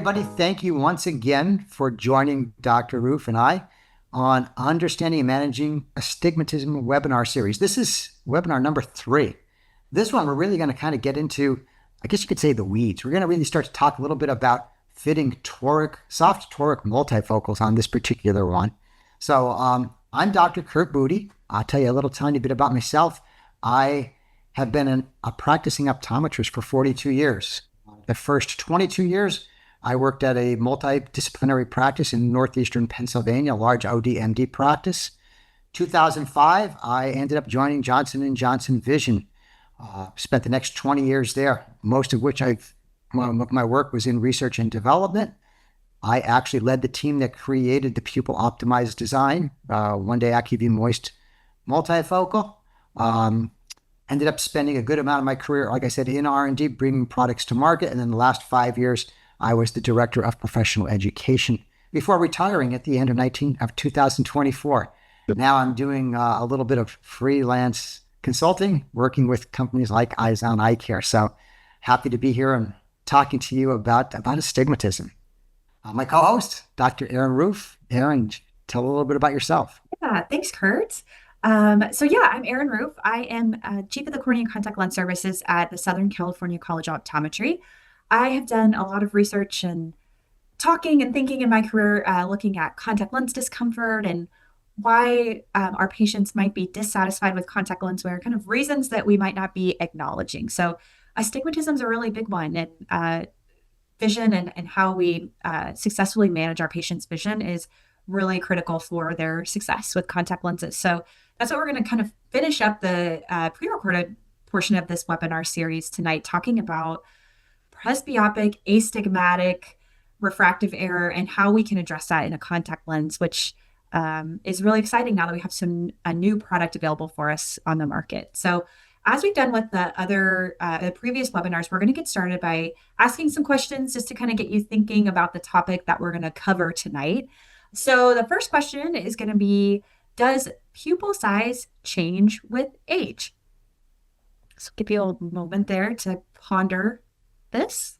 everybody. Thank you once again for joining Dr. Roof and I on Understanding and Managing Astigmatism webinar series. This is webinar number 3. This one, we're really going to kind of get into, I guess you could say, the weeds. We're going to really start to talk a little bit about fitting soft toric multifocals on this particular one. So I'm Dr. Kurt Booty. I'll tell you a little tiny bit about myself. I have been a practicing optometrist for 42 years. The first 22 years, I worked at a multidisciplinary practice in northeastern Pennsylvania, a large OD-MD practice. 2005, I ended up joining Johnson & Johnson Vision. Spent the next 20 years there, most of which my work was in research and development. I actually led the team that created the pupil-optimized design, One Day AccuView Moist multifocal. Ended up spending a good amount of my career, like I said, in R&D, bringing products to market. And then the last 5 years, I was the director of professional education before retiring at the end of 2024. Now I'm doing a little bit of freelance consulting, working with companies like Eyes on Eye Care. So happy to be here and talking to you about astigmatism. My co-host, Dr. Erin Roof. Erin, tell a little bit about yourself. Yeah, thanks, Kurt. I'm Erin Roof. I am Chief of the Cornea and Contact Lens Services at the Southern California College of Optometry. I have done a lot of research and talking and thinking in my career, looking at contact lens discomfort and why our patients might be dissatisfied with contact lens wear, kind of reasons that we might not be acknowledging. So astigmatism is a really big one, and vision and how we successfully manage our patients' vision is really critical for their success with contact lenses. So that's what we're going to kind of finish up the pre-recorded portion of this webinar series tonight, talking about presbyopic, astigmatic, refractive error, and how we can address that in a contact lens, which is really exciting now that we have a new product available for us on the market. So as we've done with the previous webinars, we're going to get started by asking some questions just to kind of get you thinking about the topic that we're going to cover tonight. So the first question is going to be, does pupil size change with age? So give you a moment there to ponder this.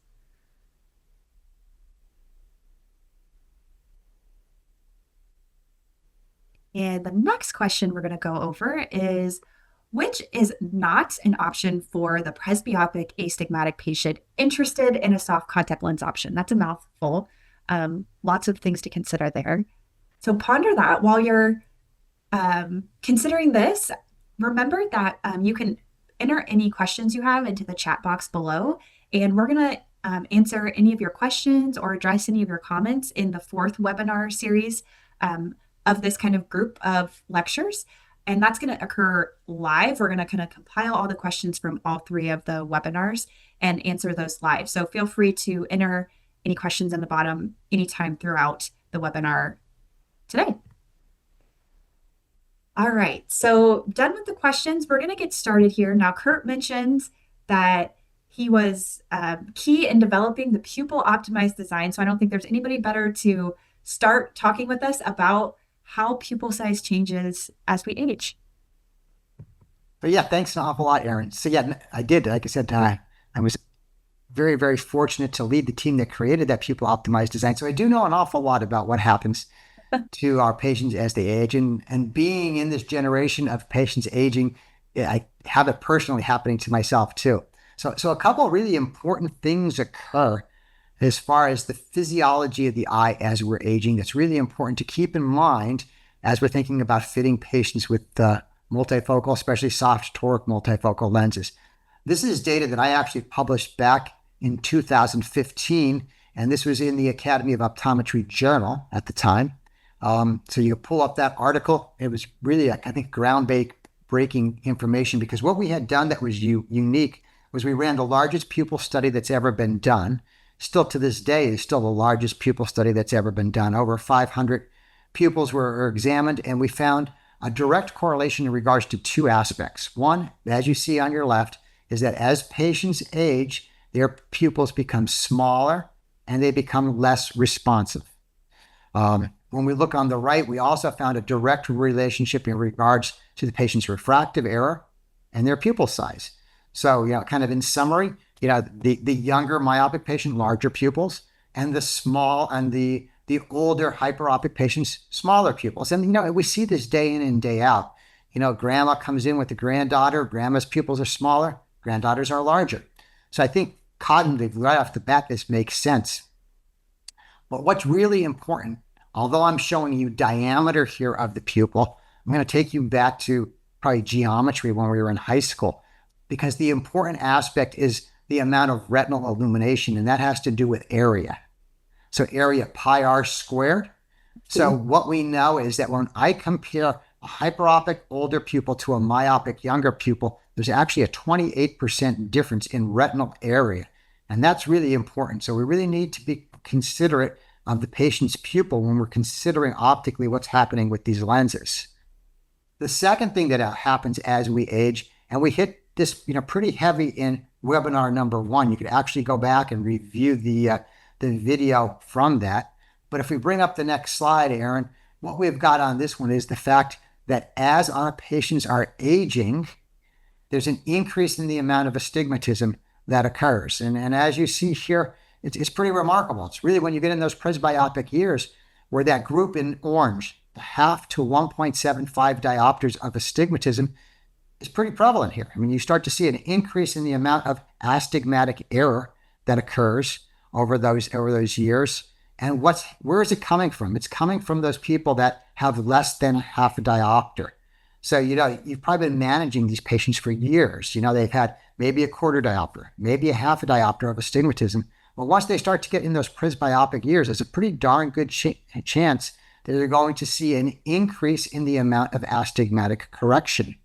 And the next question we're going to go over is, which is not an option for the presbyopic astigmatic patient interested in a soft contact lens option? That's a mouthful. Lots of things to consider there. So ponder that while you're considering this. Remember that you can enter any questions you have into the chat box below, and we're going to answer any of your questions or address any of your comments in the 4th webinar series of this kind of group of lectures. And that's going to occur live. We're going to kind of compile all the questions from all 3 of the webinars and answer those live. So feel free to enter any questions in the bottom anytime throughout the webinar today. All right, so done with the questions. We're going to get started here. Now, Kurt mentioned that he was key in developing the pupil optimized design. So I don't think there's anybody better to start talking with us about how pupil size changes as we age. But yeah, thanks an awful lot, Erin. So yeah, I did. Like I said, I was very, very fortunate to lead the team that created that pupil optimized design. So I do know an awful lot about what happens to our patients as they age. And being in this generation of patients aging, I have it personally happening to myself too. So a couple of really important things occur as far as the physiology of the eye as we're aging. That's really important to keep in mind as we're thinking about fitting patients with multifocal, especially soft toric multifocal lenses. This is data that I actually published back in 2015, and this was in the Academy of Optometry journal at the time. So you pull up that article. It was really, I think, groundbreaking information, because what we had done that was unique was we ran the largest pupil study that's ever been done. Still to this day, is still the largest pupil study that's ever been done. Over 500 pupils were examined, and we found a direct correlation in regards to 2 aspects. One, as you see on your left, is that as patients age, their pupils become smaller and they become less responsive. When we look on the right, we also found a direct relationship in regards to the patient's refractive error and their pupil size. So, kind of in summary, the younger myopic patient, larger pupils, and the older hyperopic patients, smaller pupils. And we see this day in and day out. Grandma comes in with the granddaughter. Grandma's pupils are smaller. Granddaughters are larger. So I think cognitively, right off the bat, this makes sense. But what's really important, although I'm showing you diameter here of the pupil, I'm going to take you back to probably geometry when we were in high school, because the important aspect is the amount of retinal illumination, and that has to do with area. So area pi r squared. So what we know is that when I compare a hyperopic older pupil to a myopic younger pupil, there's actually a 28% difference in retinal area. And that's really important. So we really need to be considerate of the patient's pupil when we're considering optically what's happening with these lenses. The second thing that happens as we age, and we hit this pretty heavy in webinar number 1. You could actually go back and review the video from that. But if we bring up the next slide, Aaron, what we've got on this one is the fact that as our patients are aging, there's an increase in the amount of astigmatism that occurs. And as you see here, it's pretty remarkable. It's really when you get in those presbyopic years where that group in orange, the 0.5 to 1.75 diopters of astigmatism is pretty prevalent here. I mean, you start to see an increase in the amount of astigmatic error that occurs over those years. And where is it coming from? It's coming from those people that have less than half a diopter. So, you've probably been managing these patients for years. They've had maybe a quarter diopter, maybe a half a diopter of astigmatism. Well, once they start to get in those presbyopic years, there's a pretty darn good chance that they're going to see an increase in the amount of astigmatic correction.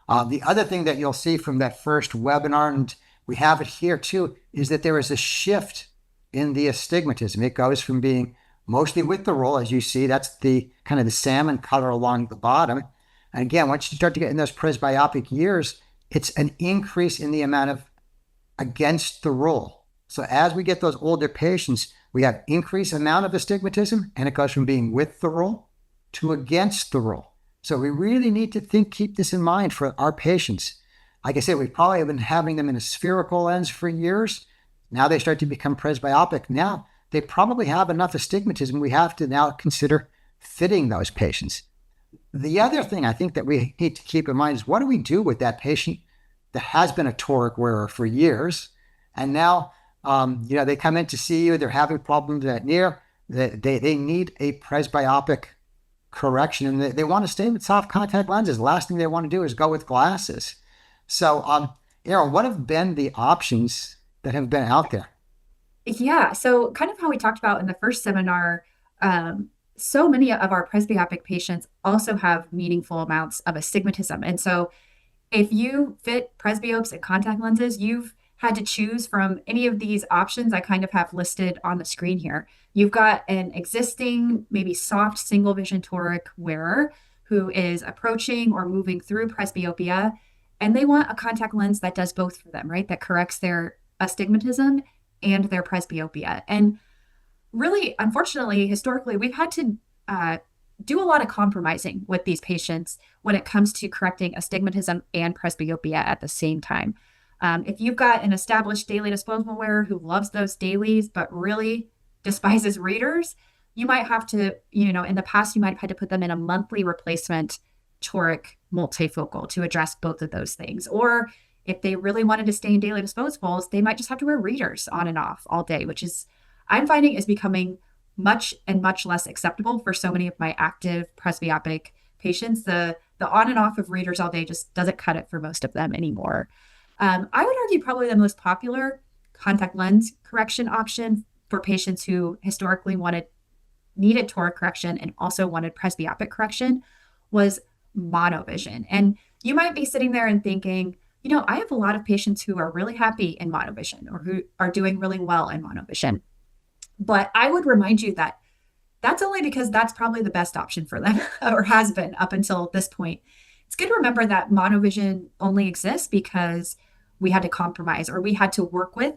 The other thing that you'll see from that first webinar, and we have it here too, is that there is a shift in the astigmatism. It goes from being mostly with the roll, as you see, that's the kind of the salmon color along the bottom. And again, once you start to get in those presbyopic years, it's an increase in the amount of against the roll. So as we get those older patients, we have increased amount of astigmatism, and it goes from being with the roll to against the roll. So we really need to keep this in mind for our patients. Like I said, we probably have been having them in a spherical lens for years. Now they start to become presbyopic. Now they probably have enough astigmatism. We have to now consider fitting those patients. The other thing I think that we need to keep in mind is, what do we do with that patient that has been a toric wearer for years, and now they come in to see you, they're having problems at near, they need a presbyopic correction, and they want to stay with soft contact lenses. The last thing they want to do is go with glasses. So, Aaron, what have been the options that have been out there? Yeah, so kind of how we talked about in the first seminar, so many of our presbyopic patients also have meaningful amounts of astigmatism. And so if you fit presbyopes and contact lenses, you've had to choose from any of these options I kind of have listed on the screen here. You've got an existing, maybe soft single vision toric wearer who is approaching or moving through presbyopia, and they want a contact lens that does both for them, right? That corrects their astigmatism and their presbyopia. And really, unfortunately, historically, we've had to do a lot of compromising with these patients when it comes to correcting astigmatism and presbyopia at the same time. If you've got an established daily disposable wearer who loves those dailies but really despises readers, you might have to, in the past, you might have had to put them in a monthly replacement toric multifocal to address both of those things. Or if they really wanted to stay in daily disposables, they might just have to wear readers on and off all day, which is, I'm finding, is becoming much less acceptable for so many of my active presbyopic patients. The on and off of readers all day just doesn't cut it for most of them anymore. I would argue probably the most popular contact lens correction option for patients who historically needed toric correction and also wanted presbyopic correction was monovision. And you might be sitting there and thinking, I have a lot of patients who are really happy in monovision or who are doing really well in monovision. But I would remind you that that's only because that's probably the best option for them or has been up until this point. It's good to remember that monovision only exists because we had to compromise or we had to work with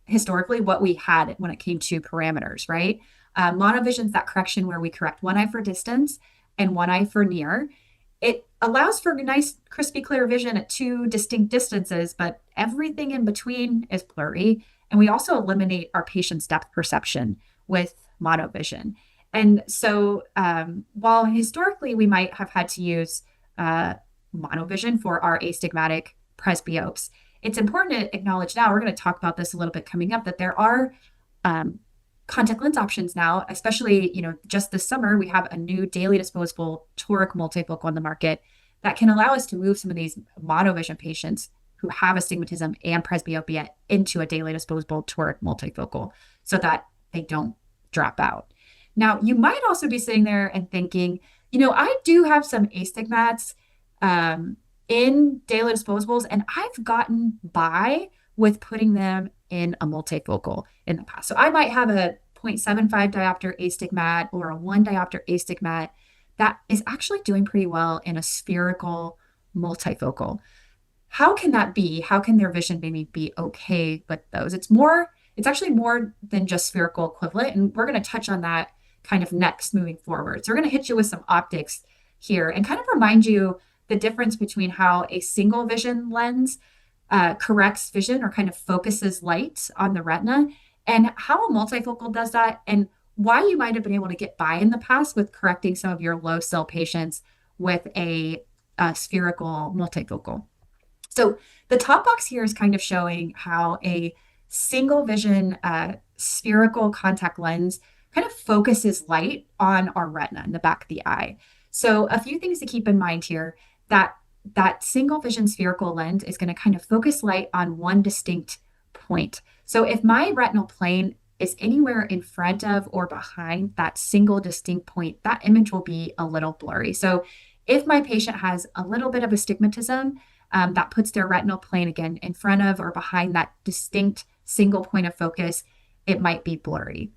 historically what we had when it came to parameters, right? Monovision is that correction where we correct one eye for distance and one eye for near. It allows for nice, crispy, clear vision at two distinct distances, but everything in between is blurry And we also eliminate our patient's depth perception with monovision. And so, while historically we might have had to use uh, monovision for our astigmatic presbyopes, it's important to acknowledge now, we're going to talk about this a little bit coming up, that there are um, contact lens options now, especially, just this summer, we have a new daily disposable toric multifocal on the market that can allow us to move some of these monovision patients who have astigmatism and presbyopia into a daily disposable toric multifocal so that they don't drop out. Now, you might also be sitting there and thinking, I do have some astigmats in daily disposables, and I've gotten by with putting them in a multifocal in the past. So I might have a 0.75 diopter astigmat or a 1 diopter astigmat that is actually doing pretty well in a spherical multifocal. How can that be? How can their vision maybe be okay with those? It's actually more than just spherical equivalent. And we're going to touch on that kind of next moving forward. So we're going to hit you with some optics here and kind of remind you the difference between how a single vision lens corrects vision or kind of focuses light on the retina, and how a multifocal does that, and why you might have been able to get by in the past with correcting some of your low cell patients with a spherical multifocal. So the top box here is kind of showing how a single vision spherical contact lens kind of focuses light on our retina in the back of the eye. So a few things to keep in mind here, that single vision spherical lens is going to kind of focus light on one distinct point. So if my retinal plane is anywhere in front of or behind that single distinct point, that image will be a little blurry. So if my patient has a little bit of astigmatism, that puts their retinal plane again in front of or behind that distinct single point of focus, it might be blurry.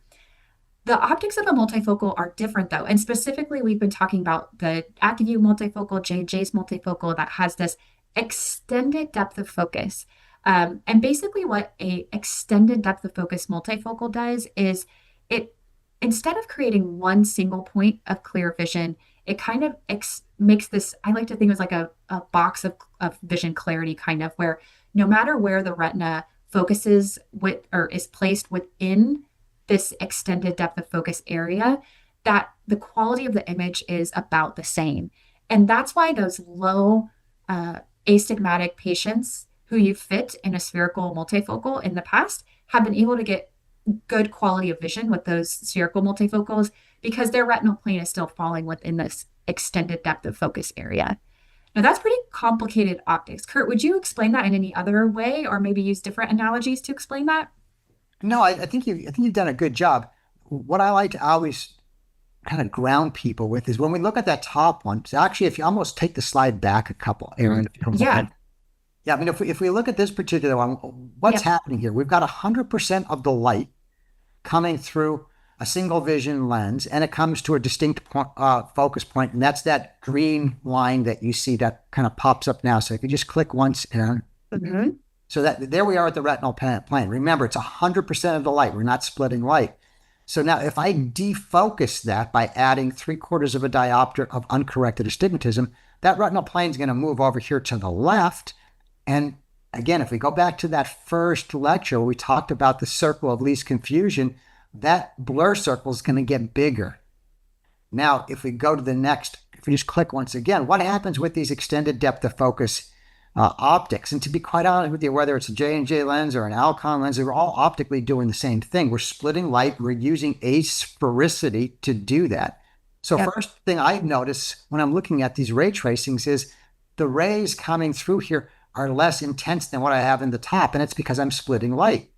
The optics of a multifocal are different though. And specifically, we've been talking about the AccuView multifocal, J&J's multifocal that has this extended depth of focus. And basically what a extended depth of focus multifocal does is it, instead of creating one single point of clear vision, it kind of makes this, I like to think it was like a box of vision clarity, kind of, where no matter where the retina focuses with or is placed within this extended depth of focus area, that the quality of the image is about the same. And that's why those low astigmatic patients who you fit in a spherical multifocal in the past have been able to get good quality of vision with those spherical multifocals because their retinal plane is still falling within this extended depth of focus area. Now that's pretty complicated optics. Kurt, would you explain that in any other way or maybe use different analogies to explain that? No, I think you've done a good job. What I like to always kind of ground people with is when we look at that top one. So actually, if you almost take the slide back a couple, Aaron, if you don't Yeah. mind. Yeah, I mean, if we look at this particular one, what's Yep. happening here? We've got 100% of the light coming through a single vision lens, and it comes to a distinct focus point, and that's that green line that you see that kind of pops up now. So if you just click once, Aaron. Mm-hmm. So that there we are at the retinal plane. Remember, it's 100% of the light. We're not splitting light. So now if I defocus that by adding 3/4 of a diopter of uncorrected astigmatism, that retinal plane is going to move over here to the left. And again, if we go back to that first lecture where we talked about the circle of least confusion, that blur circle is going to get bigger. Now, if we go to the next, if we just click once again, what happens with these extended depth of focus optics? And to be quite honest with you, whether it's a J&J lens or an Alcon lens, we're all optically doing the same thing. We're splitting light. We're using asphericity to do that. So Yep. first thing I notice when I'm looking at these ray tracings is the rays coming through here are less intense than what I have in the top, and it's because I'm splitting light.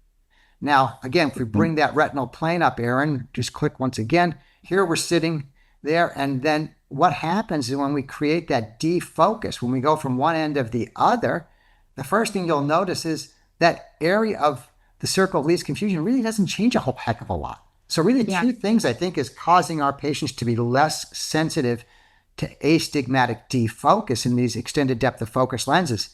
Now, again, if we bring that retinal plane up, Aaron, just click once again. Here we're sitting there, and then what happens is when we create that defocus, when we go from one end of the other, the first thing you'll notice is that area of the circle of least confusion really doesn't change a whole heck of a lot. So really Yeah. two things I think is causing our patients to be less sensitive to astigmatic defocus in these extended depth of focus lenses.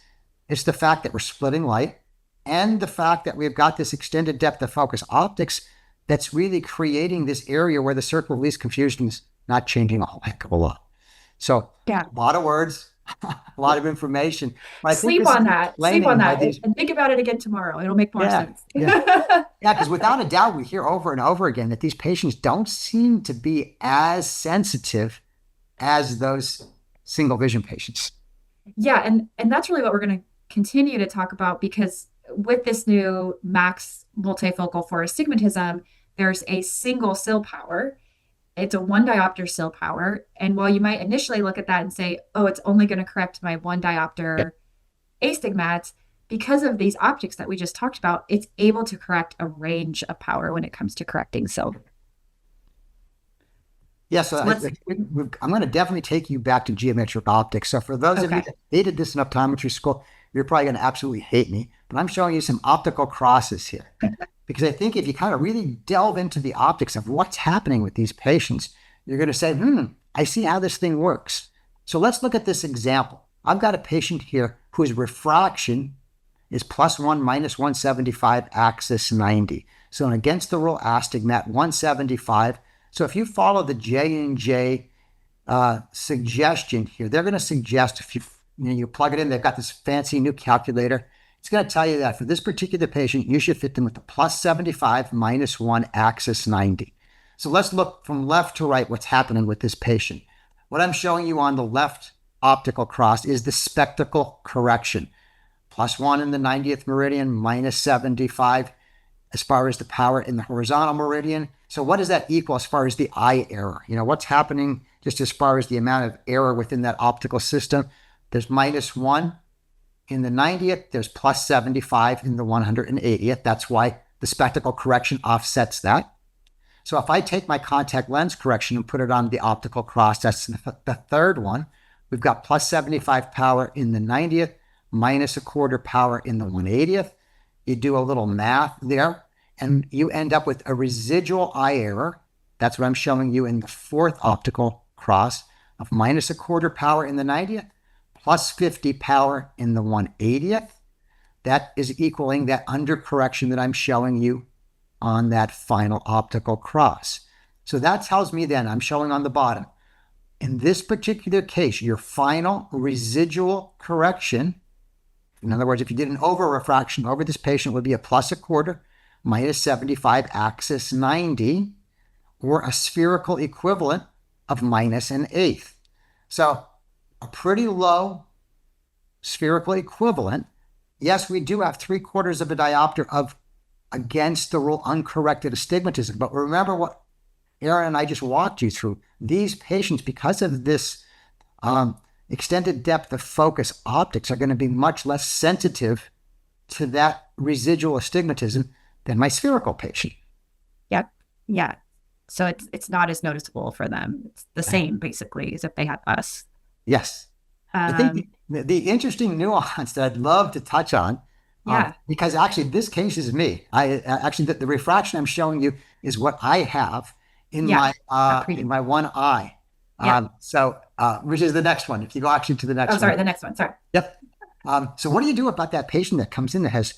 It's the fact that we're splitting light and the fact that we've got this extended depth of focus optics that's really creating this area where the circle of least confusion is not changing a whole heck of a lot. So Yeah. a lot of words, A lot of information. But I think Sleep this on is that. Sleep on explaining why that these, and think about it again tomorrow. It'll make more yeah, sense. yeah. Yeah, because without a doubt, we hear over and over again that these patients don't seem to be as sensitive as those single vision patients. Yeah, and that's really what we're going to continue to talk about because with this new max multifocal for astigmatism, there's a single cell power. It's a one diopter cell power. And while you might initially look at that and say, oh, it's only going to correct my one diopter astigmat, because of these optics that we just talked about, it's able to correct a range of power when it comes to correcting. Yeah, so So let's, I'm going to definitely take you back to geometric optics. So for those of you okay. that hated this in optometry school, you're probably going to absolutely hate me, but I'm showing you some optical crosses here. Because I think if you kind of really delve into the optics of what's happening with these patients, you're going to say, I see how this thing works. So let's look at this example. I've got a patient here whose refraction is +1 -175 axis 90. So an against the rule astigmat 175. So if you follow the J&J suggestion here, they're going to suggest if you plug it in, they've got this fancy new calculator. It's going to tell you that for this particular patient, you should fit them with the +75 -1 axis 90. So let's look from left to right what's happening with this patient. What I'm showing you on the left optical cross is the spectacle correction. +1 in the 90th meridian, -75 as far as the power in the horizontal meridian. So what does that equal as far as the eye error? What's happening just as far as the amount of error within that optical system? There's -1 in the 90th, there's +75 in the 180th. That's why the spectacle correction offsets that. So if I take my contact lens correction and put it on the optical cross, that's the third one. We've got +75 power in the 90th, -1/4 power in the 180th. You do a little math there, and you end up with a residual eye error. That's what I'm showing you in the fourth optical cross of -1/4 power in the 90th, +50 power in the 180th. That is equaling that undercorrection that I'm showing you on that final optical cross. So that tells me then, I'm showing on the bottom, in this particular case, your final residual correction, in other words, if you did an over refraction over this patient, would be a +1/4 -75 axis 90, or a spherical equivalent of -1/8. So a pretty low spherical equivalent. Yes, we do have 3/4 of a diopter of against the rule uncorrected astigmatism. But remember what Aaron and I just walked you through. These patients, because of this extended depth of focus optics, are going to be much less sensitive to that residual astigmatism than my spherical patient. Yep. Yeah. So it's not as noticeable for them. It's the same basically as if they had us. Yes. I think the interesting nuance that I'd love to touch on, Yeah. because actually this case is me. The refraction I'm showing you is what I have in Yeah. my one eye. Yeah. Which is the next one. If you go actually to the next Oh, one. sorry. The next one. Sorry. Yep. So what do you do about that patient that comes in that has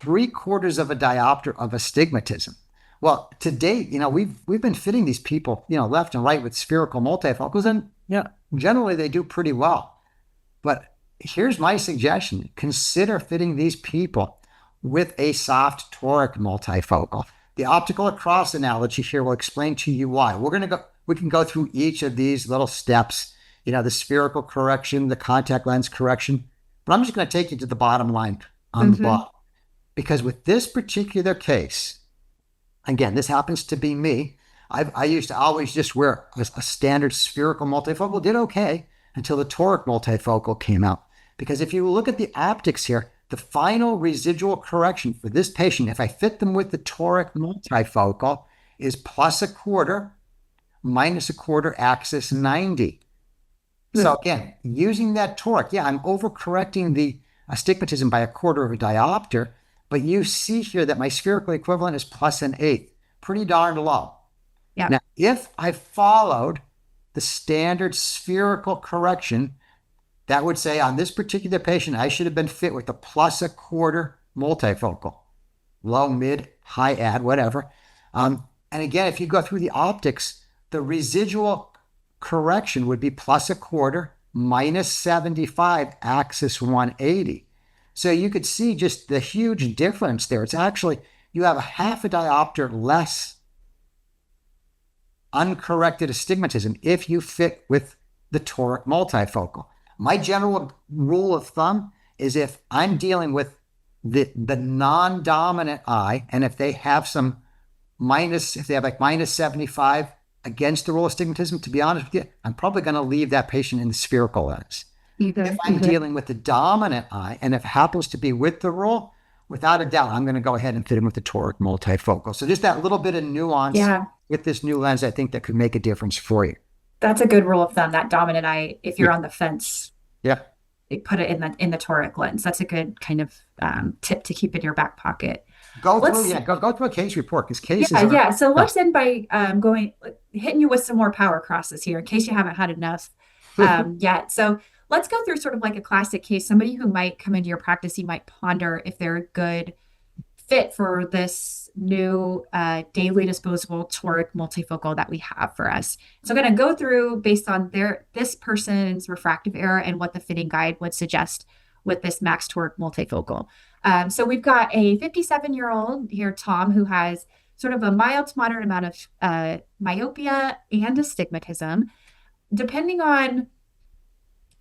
3/4 of a diopter of astigmatism? Well, to date, we've been fitting these people, left and right with spherical multifocals, and generally they do pretty well. But here's my suggestion. Consider fitting these people with a soft toric multifocal. The optical across analogy here will explain to you why. We can go through each of these little steps, the spherical correction, the contact lens correction. But I'm just going to take you to the bottom line on the bottom. Because with this particular case, again, this happens to be me. I used to always just wear a standard spherical multifocal, did okay until the toric multifocal came out. Because if you look at the optics here, the final residual correction for this patient, if I fit them with the toric multifocal, is +1/4 -1/4 axis 90. So again, using that toric, I'm overcorrecting the astigmatism by 1/4 of a diopter, but you see here that my spherical equivalent is +1/8, pretty darn low. Yeah. Now, if I followed the standard spherical correction, that would say on this particular patient, I should have been fit with a +1/4 multifocal, low, mid, high, add, whatever. And again, if you go through the optics, the residual correction would be +1/4 minus 75, axis 180. So you could see just the huge difference there. It's actually, you have a half a diopter less uncorrected astigmatism if you fit with the toric multifocal. My general rule of thumb is if I'm dealing with the non-dominant eye, and if they have some if they have like minus 75 against the rule of astigmatism, to be honest with you, I'm probably going to leave that patient in the spherical lens. If I'm dealing with the dominant eye, and if it happens to be with the rule, without a doubt, I'm going to go ahead and fit him with the toric multifocal. So just that little bit of nuance Yeah, with this new lens, I think that could make a difference for you. that's a good rule of thumb, that dominant eye, if you're Yeah. on the fence, Yeah. put it in the toric lens. That's a good kind of tip to keep in your back pocket. Go through, Let's yeah, go through a case report because cases Yeah, are yeah. So tough. let's end by hitting you with some more power crosses here in case you haven't had enough yet. So let's go through sort of like a classic case, somebody who might come into your practice, you might ponder if they're a good fit for this new daily disposable toric multifocal that we have for us. So I'm going to go through based on this person's refractive error and what the fitting guide would suggest with this max toric multifocal. So we've got a 57-year-old here, Tom, who has sort of a mild to moderate amount of myopia and astigmatism. Depending on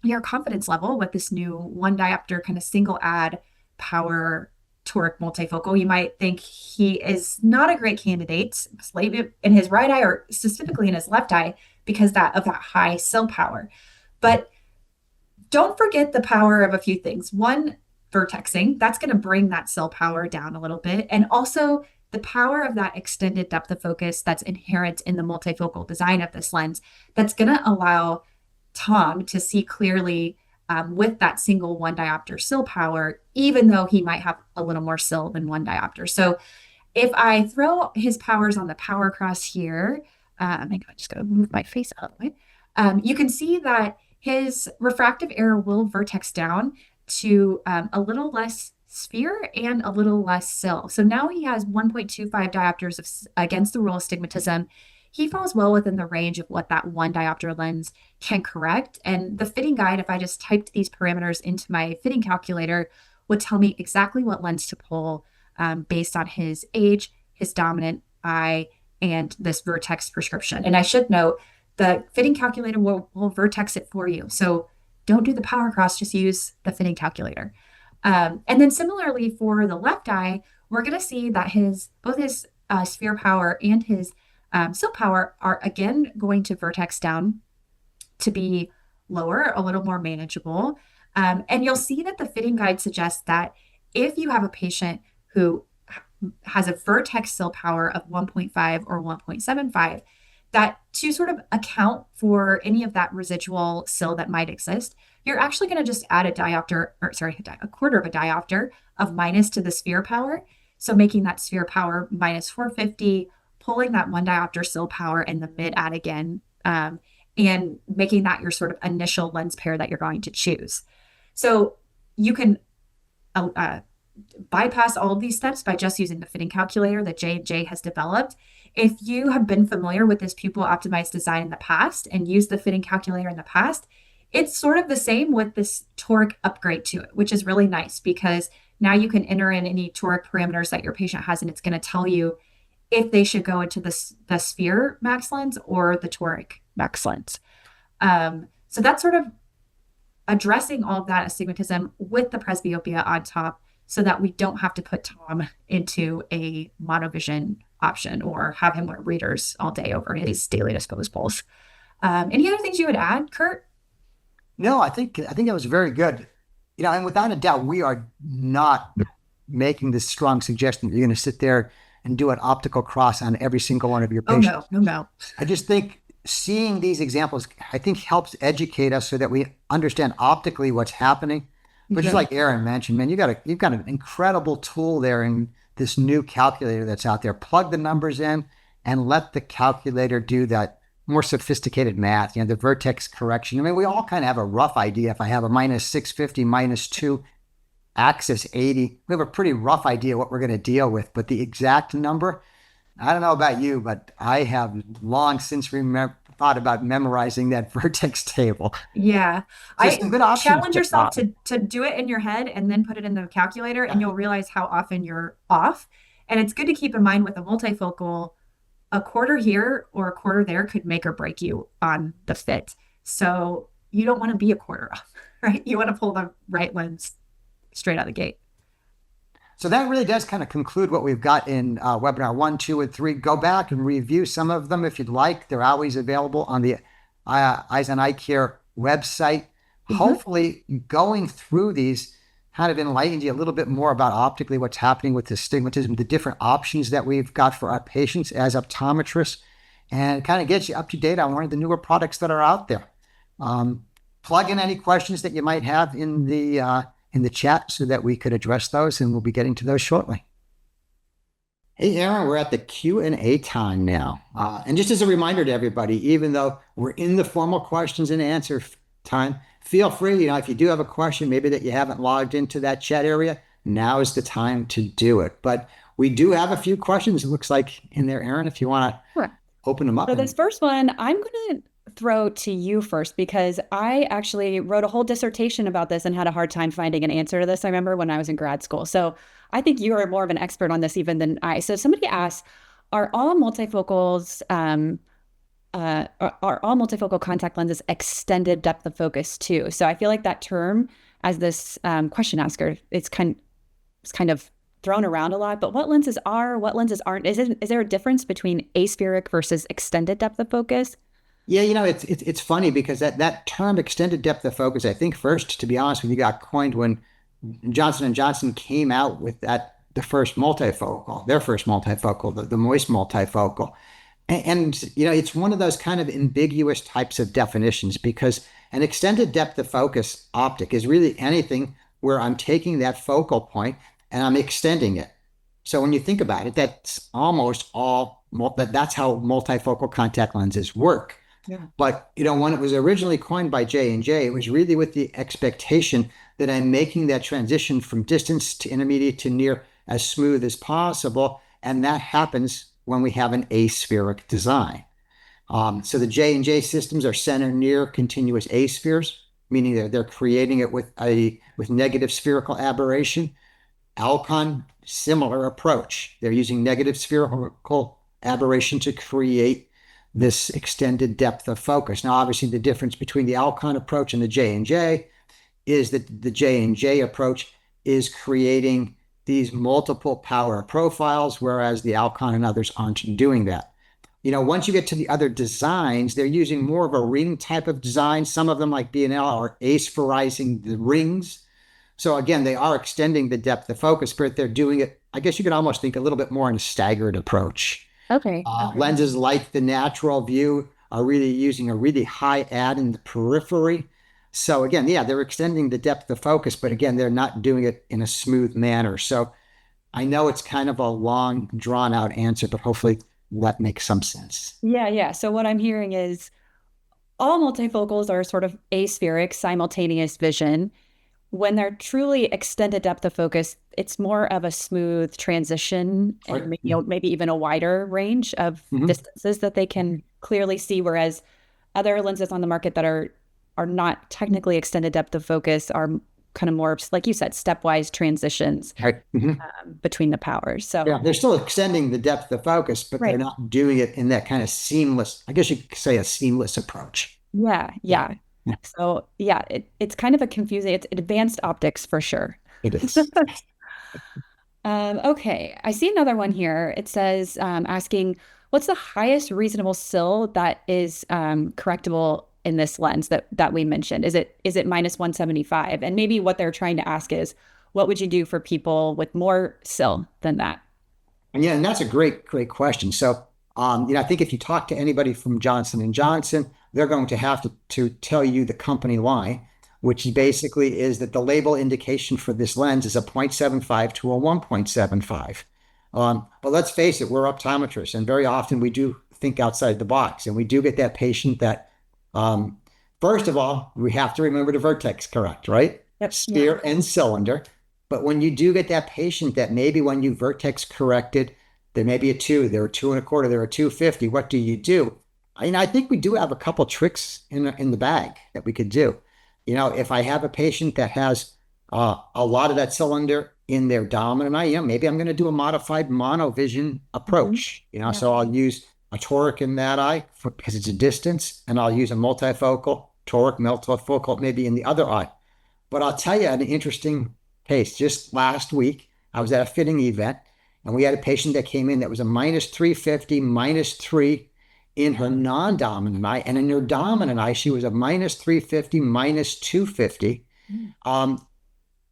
your confidence level with this new one diopter kind of single ad power toric multifocal, you might think he is not a great candidate in his right eye or specifically in his left eye because of that high cell power. But don't forget the power of a few things. One, vertexing, that's going to bring that cell power down a little bit. And also the power of that extended depth of focus that's inherent in the multifocal design of this lens, that's going to allow Tom to see clearly with that single one diopter cell power, even though he might have a little more cell than one diopter. So if I throw his powers on the power cross here, I'm just going to move my face out of the way. You can see that his refractive error will vertex down to a little less sphere and a little less cell. So now he has 1.25 diopters against the rule of astigmatism. He falls well within the range of what that one diopter lens can correct. And the fitting guide, if I just typed these parameters into my fitting calculator, would tell me exactly what lens to pull based on his age, his dominant eye, and this vertex prescription. And I should note, the fitting calculator will vertex it for you. So don't do the power cross, just use the fitting calculator. And then similarly for the left eye, we're going to see that both his sphere power and his cell power are again going to vertex down to be lower, a little more manageable. And you'll see that the fitting guide suggests that if you have a patient who has a vertex cell power of 1.5 or 1.75, that to sort of account for any of that residual cell that might exist, you're actually going to just add a quarter of a diopter of minus to the sphere power. So making that sphere power minus 450, pulling that one diopter cell power in the mid add again, and making that your sort of initial lens pair that you're going to choose. So you can bypass all of these steps by just using the fitting calculator that J&J has developed. If you have been familiar with this pupil optimized design in the past and used the fitting calculator in the past, it's sort of the same with this toric upgrade to it, which is really nice because now you can enter in any toric parameters that your patient has, and it's going to tell you if they should go into the sphere max lens or the toric max lens. So that's sort of addressing all of that astigmatism with the presbyopia on top so that we don't have to put Tom into a monovision option or have him wear readers all day over his daily disposables. Any other things you would add, Kurt? No, I think that was very good. And without a doubt, we are not making this strong suggestion that you're going to sit there and do an optical cross on every single one of your Oh, patients. no. I just think seeing these examples, I think helps educate us so that we understand optically what's happening. But just like Aaron mentioned, man, you've got an incredible tool there in this new calculator that's out there. Plug the numbers in and let the calculator do that more sophisticated math, the vertex correction. I mean, we all kind of have a rough idea. If I have a minus 650, minus 2, axis 80, we have a pretty rough idea what we're going to deal with. But the exact number, I don't know about you, but I have long since thought about memorizing that vertex table. Yeah. So I some good options challenge to yourself to do it in your head and then put it in the calculator and you'll realize how often you're off. And it's good to keep in mind with a multifocal, a quarter here or a quarter there could make or break you on the fit. So you don't want to be a quarter off, right? You want to pull the right lens straight out of the gate. So that really does kind of conclude what we've got in webinar 1, 2, and 3. Go back and review some of them if you'd like. They're always available on the Eyes on Eye Care website. Mhm. Hopefully, going through these kind of enlightened you a little bit more about optically what's happening with astigmatism, the different options that we've got for our patients as optometrists, and kind of gets you up to date on one of the newer products that are out there. Plug in any questions that you might have in the chat so that we could address those, and we'll be getting to those shortly. Hey, Aaron, we're at the Q&A time now. And just as a reminder to everybody, even though we're in the formal questions and answer time, feel free, if you do have a question, maybe that you haven't logged into that chat area, now is the time to do it. But we do have a few questions, it looks like, in there, Aaron, if you want to Sure. open them up. So this first one, I'm going to throw to you first because I actually wrote a whole dissertation about this and had a hard time finding an answer to this. I remember when I was in grad school. So I think you are more of an expert on this even than I. So somebody asked, are all multifocals, are all multifocal contact lenses extended depth of focus too? So I feel like that term, as this question asker, it's kind of thrown around a lot, but what lenses are, what lenses aren't? Is there a difference between aspheric versus extended depth of focus? Yeah, it's funny because that term extended depth of focus, I think first, to be honest with you, got coined when Johnson and Johnson came out with their first multifocal, the moist multifocal. And it's one of those kind of ambiguous types of definitions because an extended depth of focus optic is really anything where I'm taking that focal point and I'm extending it. So when you think about it, that's almost that's how multifocal contact lenses work. Yeah. But when it was originally coined by J&J, it was really with the expectation that I'm making that transition from distance to intermediate to near as smooth as possible, and that happens when we have an aspheric design. So the J&J systems are center near continuous aspheres, meaning they're creating it with negative spherical aberration. Alcon, similar approach. They're using negative spherical aberration to create this extended depth of focus. Now, obviously, the difference between the Alcon approach and the J&J is that the J&J approach is creating these multiple power profiles, whereas the Alcon and others aren't doing that. Once you get to the other designs, they're using more of a ring type of design. Some of them, like B&L, are aspherizing the rings. So again, they are extending the depth of focus, but they're doing it, I guess you could almost think a little bit more in a staggered approach. Okay. Lenses like the natural view are really using a really high add in the periphery. So again, yeah, they're extending the depth of focus, but again, they're not doing it in a smooth manner. So I know it's kind of a long, drawn out answer, but hopefully that makes some sense. Yeah. So what I'm hearing is all multifocals are sort of aspheric, simultaneous vision. When they're truly extended depth of focus, it's more of a smooth transition and maybe even a wider range of distances that they can clearly see. Whereas other lenses on the market that are not technically extended depth of focus are kind of more, like you said, stepwise transitions between the powers. So yeah, they're still extending the depth of focus, but they're not doing it in that kind of seamless, I guess you could say, a seamless approach. Yeah. So yeah, it's kind of a confusing, it's advanced optics for sure. It is. Okay, I see another one here. It says asking, what's the highest reasonable sill that is correctable in this lens that we mentioned? Is it minus 175? And maybe what they're trying to ask is, what would you do for people with more sill than that? And that's a great question. So, I think if you talk to anybody from Johnson and Johnson, they're going to have to tell you the company line, which basically is that the label indication for this lens is a 0.75 to a 1.75. But let's face it, we're optometrists, and very often we do think outside the box, and we do get that patient that, first of all, we have to remember the vertex correct, right? Yep. Sphere and cylinder. But when you do get that patient that maybe when you vertex corrected, there may be a 2, there are 2 1/4, there are 250. What do? I think we do have a couple tricks in the bag that we could do. If I have a patient that has a lot of that cylinder in their dominant eye, maybe I'm going to do a modified monovision Mhm. approach. Yeah. So I'll use a toric in that eye because it's a distance, and I'll use a multifocal toric multifocal maybe in the other eye. But I'll tell you an interesting case. Just last week, I was at a fitting event, and we had a patient that came in that was a minus 350, -3 in her non-dominant eye. And in her dominant eye, she was a minus 350, -250. Mm.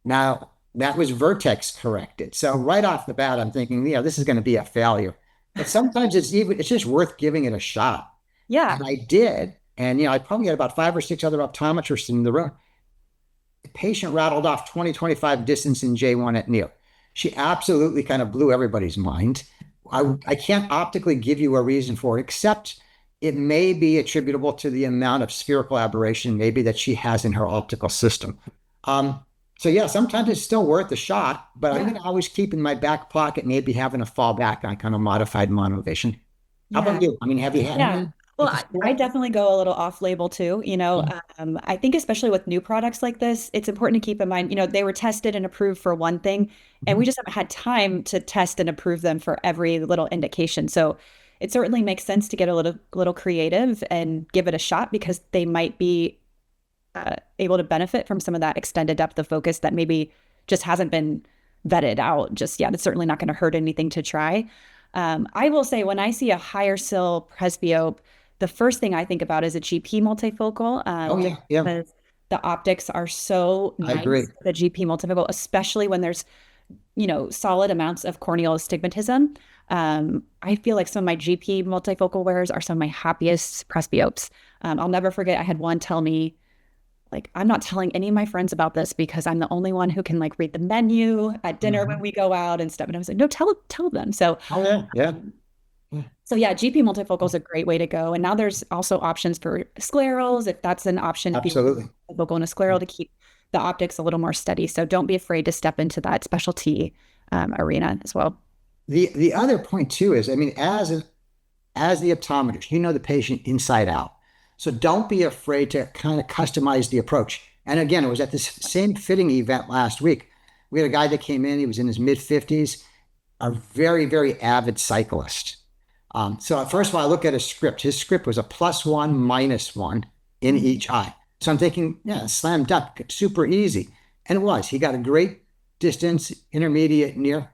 Now, that was vertex corrected. So right off the bat, I'm thinking, this is going to be a failure. But sometimes it's just worth giving it a shot. Yeah. And I did. And, I probably had about 5 or 6 other optometrists in the room. The patient rattled off 20-25 distance in J1 at near. She absolutely kind of blew everybody's mind. I can't optically give you a reason for it, except it may be attributable to the amount of spherical aberration maybe that she has in her optical system. So yeah, sometimes it's still worth a shot, but I'm going to always keep in my back pocket maybe having a fallback on kind of modified monovision. How Yeah. about you? Have you had Yeah. any? Well, I definitely go a little off label too. I think especially with new products like this, it's important to keep in mind, they were tested and approved for one thing, and we just haven't had time to test and approve them for every little indication. So it certainly makes sense to get a little creative and give it a shot because they might be able to benefit from some of that extended depth of focus that maybe just hasn't been vetted out just yet. It's certainly not going to hurt anything to try. I will say when I see a higher sill presbyope, the first thing I think about is a GP multifocal. Oh yeah, yeah, Because the optics are so I agree. nice, the GP multifocal, especially when there's, solid amounts of corneal astigmatism. I feel like some of my GP multifocal wearers are some of my happiest presbyopes. I'll never forget, I had one tell me, like, I'm not telling any of my friends about this because I'm the only one who can like read the menu at dinner when Mhm. we go out and stuff. And I was like, no, tell them. So, Oh yeah, yeah, um, yeah. so yeah, GP multifocal is a great way to go. And now there's also options for sclerals, if that's an option, if you Absolutely. want multifocal and a scleral to keep the optics a little more steady. So don't be afraid to step into that specialty arena as well. The other point too is, as the optometrist, you know the patient inside out. So don't be afraid to kind of customize the approach. And again, it was at this same fitting event last week. We had a guy that came in, he was in his mid 50s, a very, very avid cyclist. So first of all, I look at his script. His script was a +1, -1 in each eye. So I'm thinking, yeah, slam dunk, super easy. And it was. He got a great distance, intermediate, near.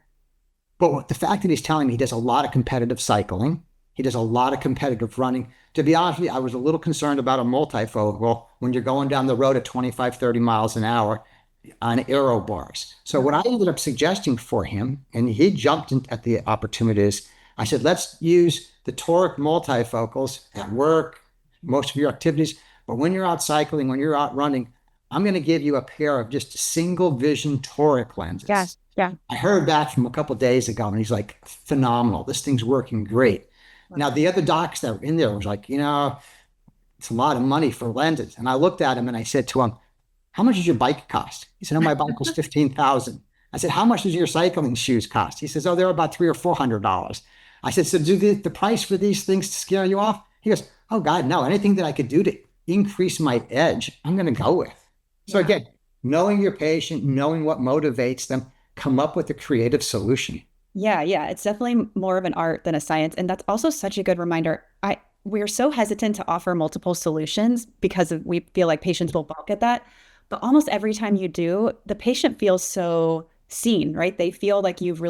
But the fact that he's telling me he does a lot of competitive cycling, he does a lot of competitive running. To be honest with you, I was a little concerned about a multifocal when you're going down the road at 25, 30 miles an hour on aero bars. So what I ended up suggesting for him, and he jumped at the opportunities, I said, let's use the toric multifocals at work, most of your activities. But when you're out cycling, when you're out running, I'm going to give you a pair of just single vision toric Yeah. lenses. Yeah. I heard back from a couple of days ago, and he's like, phenomenal. This thing's working great. Now, the other docs that were in there was like, it's a lot of money for lenses. And I looked at him and I said to him, how much does your bike cost? He said, oh, my bike was 15,000. I said, how much does your cycling shoes cost? He says, oh, they're about $300 or $400. I said, so do the price for these things scare you off? He goes, oh God, no, anything that I could do to increase my edge, I'm going to go with. So Yeah. again, knowing your patient, knowing what motivates them, come up with a creative solution. Yeah, yeah, it's definitely more of an art than a science, and that's also such a good reminder. We're so hesitant to offer multiple solutions because we feel like patients will balk at that. But almost every time you do, the patient feels so seen, right? They feel like you've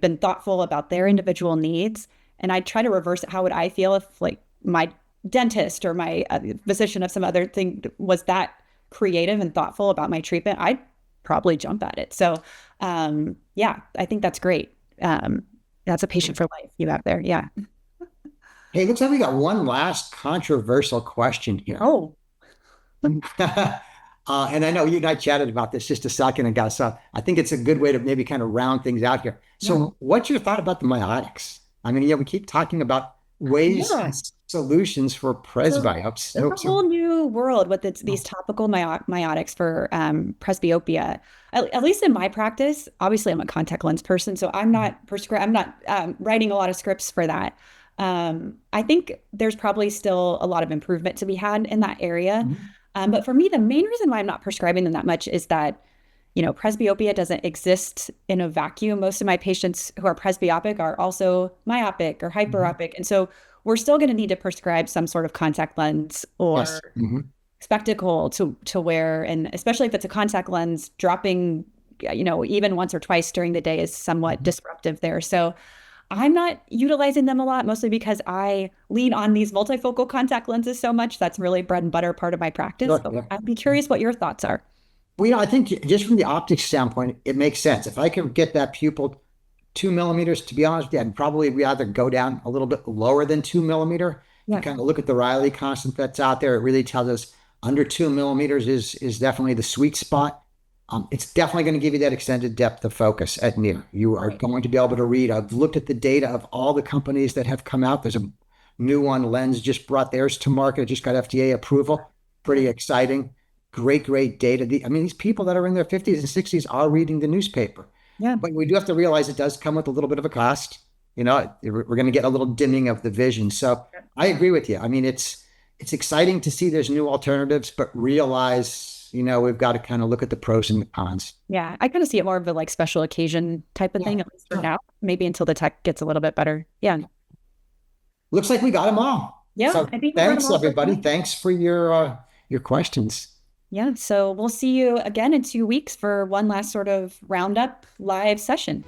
been thoughtful about their individual needs. And I try to reverse it. How would I feel if like my dentist or my physician of some other thing was that creative and thoughtful about my treatment? I'd probably jump at it. So, yeah, I think that's great. That's a patient for life you have there. Yeah. Hey, looks like we got one last controversial question here. Oh, And I know you and I chatted about this just a second ago, so I think it's a good way to maybe kind of round things out here. yeah. So, what's your thought about the miotics? We keep talking about ways Yeah. and solutions for So presbyopes. there's So, a whole new world with these topical miotics for presbyopia. At least in my practice, obviously I'm a contact lens person, so I'm not writing a lot of scripts for that. I think there's probably still a lot of improvement to be had in that area. Mhm. But for me, the main reason why I'm not prescribing them that much is that, presbyopia doesn't exist in a vacuum. Most of my patients who are presbyopic are also myopic or Mhm. hyperopic. And so we're still going to need to prescribe some sort of contact lens Yes. or Mhm. spectacle to wear. And especially if it's a contact lens, dropping, even once or twice during the day is somewhat Mhm. disruptive there. So I'm not utilizing them a lot, mostly because I lean on these multifocal contact lenses so much. That's really bread and butter part of my practice. Sure. But Yeah. I'd be curious what your thoughts are. Well, I think just from the optics standpoint, it makes sense. If I can get that pupil 2 millimeters, to be honest with you, I'd probably rather go down a little bit lower than 2 millimeter. If you Yeah. kind of look at the Riley constant that's out there, it really tells us under 2 millimeters is definitely the sweet spot. It's definitely going to give you that extended depth of focus at near. You are Right. going to be able to read. I've looked at the data of all the companies that have come out. There's a new one, Lens just brought theirs to market. It just got FDA approval. Yeah. Pretty exciting. Great data. I mean, these people that are in their 50s and 60s are reading the newspaper. Yeah. But we do have to realize it does come with a little bit of a cost. We're going to get a little dimming of the vision. So I agree with you. I mean, it's exciting to see there's new alternatives, but realize, we've got to kind of look at the pros and the cons. Yeah. I kind of see it more of a like special occasion type of Yeah, thing, at least for sure. now, maybe until the tech gets a little bit better. Yeah. Looks like we got them all. Yeah. So I think we got them thanks, all for everybody. time. Thanks for your questions. Yeah. So we'll see you again in 2 weeks for one last sort of roundup live session.